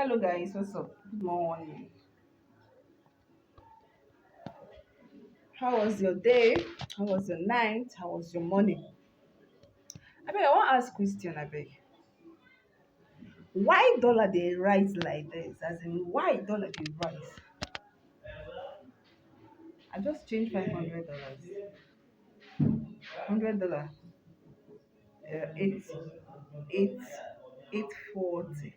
Hello guys, what's up? Good morning. How was your day? How was your night? How was your morning? I want to ask question. Why dollar they rise like this? As in, why dollar they rise? I just changed $500. $100. Eight, eight, 840.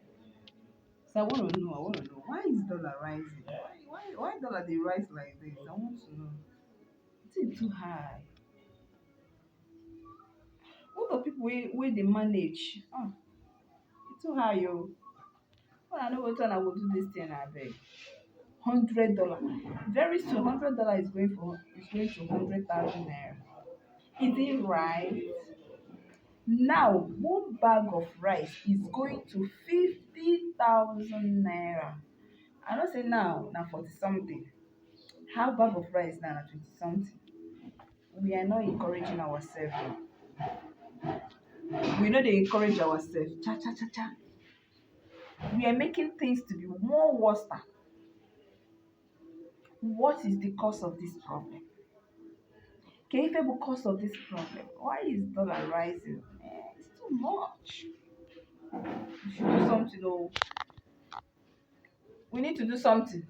So I want to know why is dollar rising? Why dollar they rise like this? I want to know. It's too high. What the people where they manage? It's too high, yo. When I know what time I will do this thing, I beg. $100. Very soon, $100 is going to 100,000 naira. Is it right? Now, one bag of rice is going to 50,000 naira. I don't say now 40 something. How bag of rice now na 20 something? We are not encouraging ourselves. We know they encourage ourselves. Cha cha cha cha. We are making things to be more worse. What is the cause of this problem? Can you tell the cause of this problem? Why is dollar rising? It's too much. We should do something. Oh, we need to do something.